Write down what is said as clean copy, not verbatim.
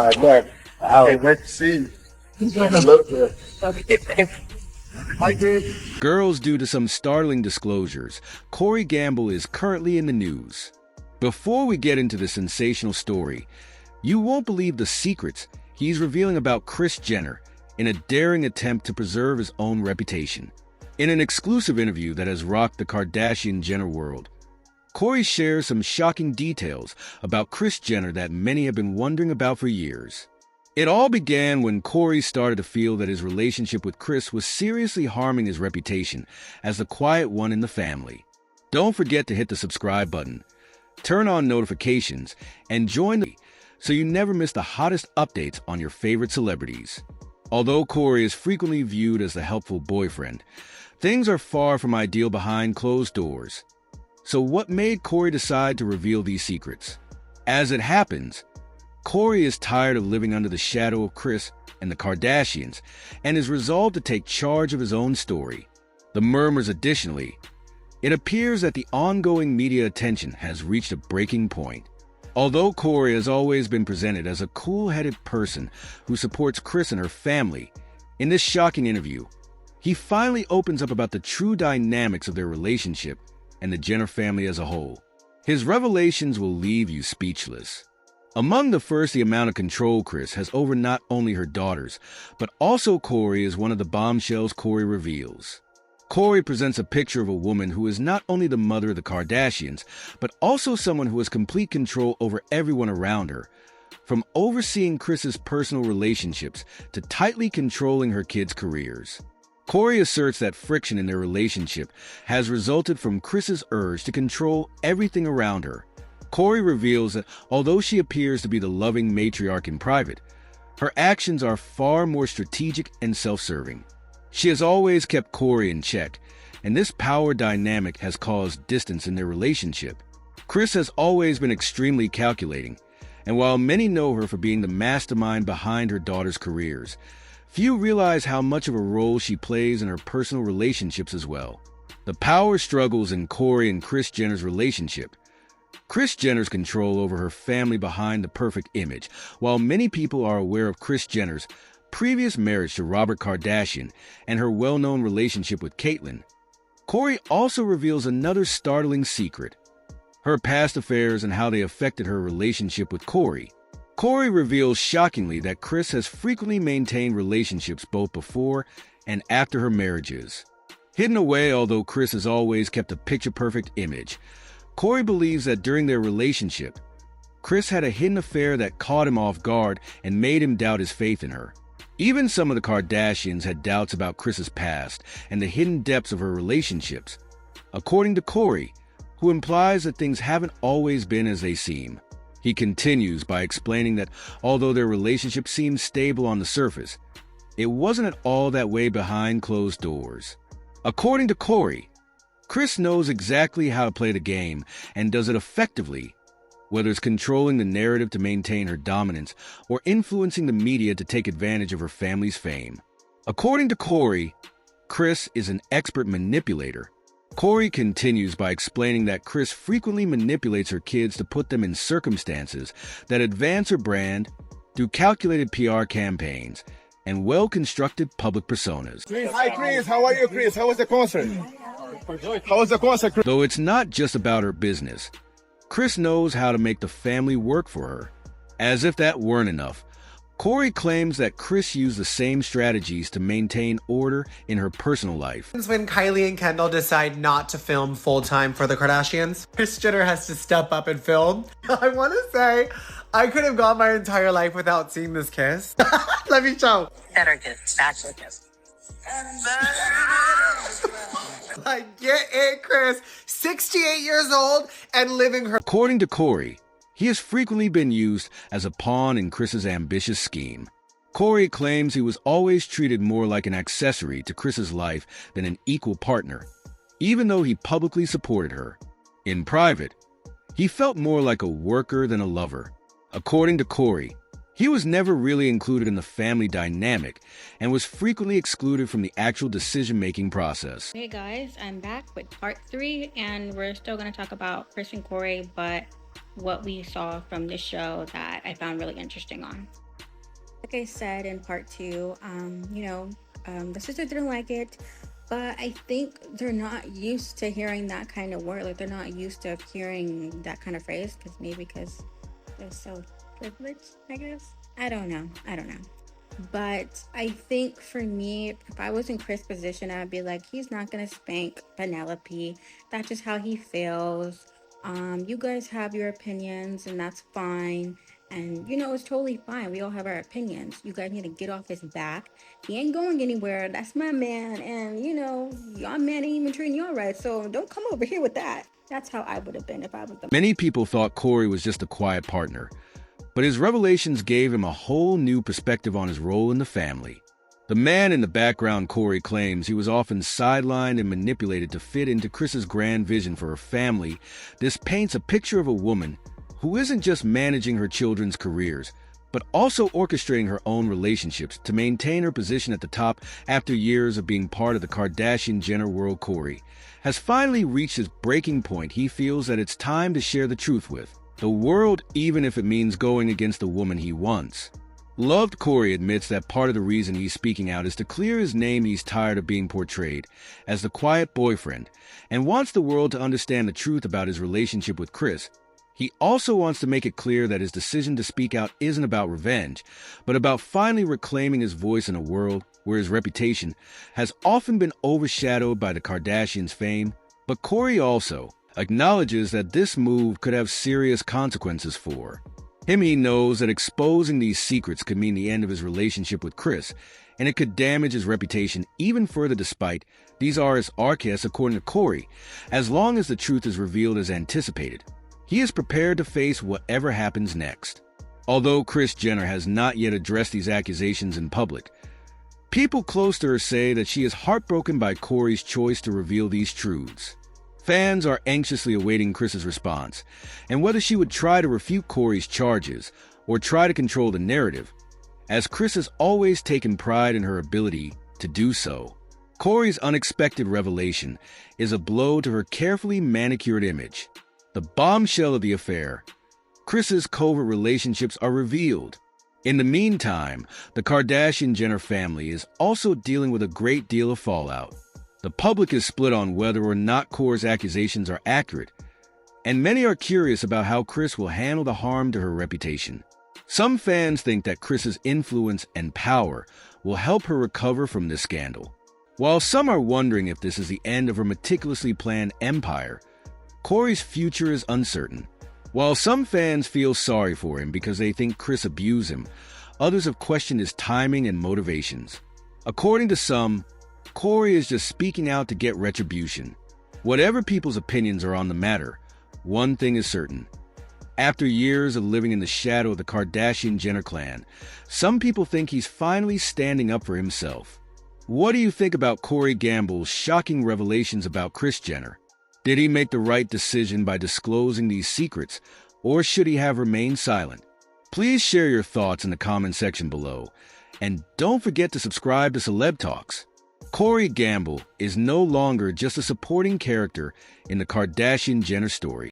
right, look. Hey, let's see. Look good. Hi, Kris. Girls, due to some startling disclosures, Corey Gamble is currently in the news. Before we get into the sensational story, you won't believe the secrets he's revealing about Kris Jenner in a daring attempt to preserve his own reputation. In an exclusive interview that has rocked the Kardashian-Jenner world, Corey shares some shocking details about Kris Jenner that many have been wondering about for years. It all began when Corey started to feel that his relationship with Kris was seriously harming his reputation as the quiet one in the family. Don't forget to hit the subscribe button, turn on notifications, and join the so you never miss the hottest updates on your favorite celebrities. Although Corey is frequently viewed as the helpful boyfriend, things are far from ideal behind closed doors. So what made Corey decide to reveal these secrets? As it happens, Corey is tired of living under the shadow of Kris and the Kardashians and is resolved to take charge of his own story. The murmurs additionally, it appears that the ongoing media attention has reached a breaking point. Although Corey has always been presented as a cool-headed person who supports Kris and her family, in this shocking interview, he finally opens up about the true dynamics of their relationship and the Jenner family as a whole. His revelations will leave you speechless. Among the first, the amount of control Kris has over not only her daughters, but also Corey is one of the bombshells Corey reveals. Corey presents a picture of a woman who is not only the mother of the Kardashians, but also someone who has complete control over everyone around her, from overseeing Kris's personal relationships to tightly controlling her kids' careers. Corey asserts that friction in their relationship has resulted from Kris's urge to control everything around her. Corey reveals that although she appears to be the loving matriarch in private, her actions are far more strategic and self-serving. She has always kept Corey in check, and this power dynamic has caused distance in their relationship. Kris has always been extremely calculating, and while many know her for being the mastermind behind her daughters' careers, few realize how much of a role she plays in her personal relationships as well. The power struggles in Corey and Kris Jenner's relationship. Kris Jenner's control over her family behind the perfect image. While many people are aware of Kris Jenner's previous marriage to Robert Kardashian and her well-known relationship with Caitlyn, Corey also reveals another startling secret: her past affairs and how they affected her relationship with Corey. Corey reveals shockingly that Kris has frequently maintained relationships both before and after her marriages. Hidden away, although Kris has always kept a picture-perfect image, Corey believes that during their relationship, Kris had a hidden affair that caught him off guard and made him doubt his faith in her. Even some of the Kardashians had doubts about Kris's past and the hidden depths of her relationships, according to Corey, who implies that things haven't always been as they seem. He continues by explaining that although their relationship seems stable on the surface, it wasn't at all that way behind closed doors. According to Corey, Kris knows exactly how to play the game and does it effectively, whether it's controlling the narrative to maintain her dominance or influencing the media to take advantage of her family's fame. According to Corey, Kris is an expert manipulator. Corey continues by explaining that Kris frequently manipulates her kids to put them in circumstances that advance her brand through calculated PR campaigns and well-constructed public personas. Hi, Kris. How are you, Kris? How was the concert? How was the concert, Kris? Though it's not just about her business, Kris knows how to make the family work for her. As if that weren't enough, Corey claims that Kris used the same strategies to maintain order in her personal life. When Kylie and Kendall decide not to film full-time for the Kardashians, Kris Jenner has to step up and film. I want to say, I could have gone my entire life without seeing this kiss. Let me show. Better kiss, actual kiss. Like, get it, Kris. 68 years old and living her... According to Corey, he has frequently been used as a pawn in Kris's ambitious scheme. Corey claims he was always treated more like an accessory to Kris's life than an equal partner, even though he publicly supported her. In private, he felt more like a worker than a lover. According to Corey, he was never really included in the family dynamic and was frequently excluded from the actual decision-making process. Hey guys, I'm back with part 3 and we're still going to talk about Kris and Corey, but what we saw from this show that I found really interesting on. Like I said in part two, the sisters didn't like it, but I think they're not used to hearing that kind of word. Like they're not used to hearing that kind of phrase because they're so privileged, I guess. I don't know. But I think for me, if I was in Kris' position, I'd be like, he's not gonna spank Penelope. That's just how he feels. You guys have your opinions, and that's fine. And it's totally fine. We all have our opinions. You guys need to get off his back. He ain't going anywhere. That's my man. And y'all man ain't even treating y'all right. So don't come over here with that. That's how I would have been if I was the. Many people thought Corey was just a quiet partner, but his revelations gave him a whole new perspective on his role in the family. The man in the background, Corey, claims he was often sidelined and manipulated to fit into Kris's grand vision for her family. This paints a picture of a woman who isn't just managing her children's careers, but also orchestrating her own relationships to maintain her position at the top after years of being part of the Kardashian-Jenner world. Corey has finally reached his breaking point. He feels that it's time to share the truth with the world, even if it means going against the woman he once loved. Corey admits that part of the reason he's speaking out is to clear his name. He's tired of being portrayed as the quiet boyfriend and wants the world to understand the truth about his relationship with Kris. He also wants to make it clear that his decision to speak out isn't about revenge, but about finally reclaiming his voice in a world where his reputation has often been overshadowed by the Kardashians' fame. But Corey also acknowledges that this move could have serious consequences for him. He knows that exposing these secrets could mean the end of his relationship with Kris, and it could damage his reputation even further. Despite these are his arcasts, according to Corey, as long as the truth is revealed as anticipated, he is prepared to face whatever happens next. Although Kris Jenner has not yet addressed these accusations in public, people close to her say that she is heartbroken by Corey's choice to reveal these truths. Fans are anxiously awaiting Kris's response, and whether she would try to refute Corey's charges or try to control the narrative, as Kris has always taken pride in her ability to do so. Corey's unexpected revelation is a blow to her carefully manicured image. The bombshell of the affair, Kris's covert relationships, are revealed. In the meantime, the Kardashian-Jenner family is also dealing with a great deal of fallout. The public is split on whether or not Corey's accusations are accurate, and many are curious about how Kris will handle the harm to her reputation. Some fans think that Kris's influence and power will help her recover from this scandal, while some are wondering if this is the end of her meticulously planned empire. Corey's future is uncertain. While some fans feel sorry for him because they think Kris abused him, others have questioned his timing and motivations. According to some, Corey is just speaking out to get retribution. Whatever people's opinions are on the matter, one thing is certain. After years of living in the shadow of the Kardashian-Jenner clan, some people think he's finally standing up for himself. What do you think about Corey Gamble's shocking revelations about Kris Jenner? Did he make the right decision by disclosing these secrets, or should he have remained silent? Please share your thoughts in the comment section below, and don't forget to subscribe to Celeb Talks. Corey Gamble is no longer just a supporting character in the Kardashian-Jenner story.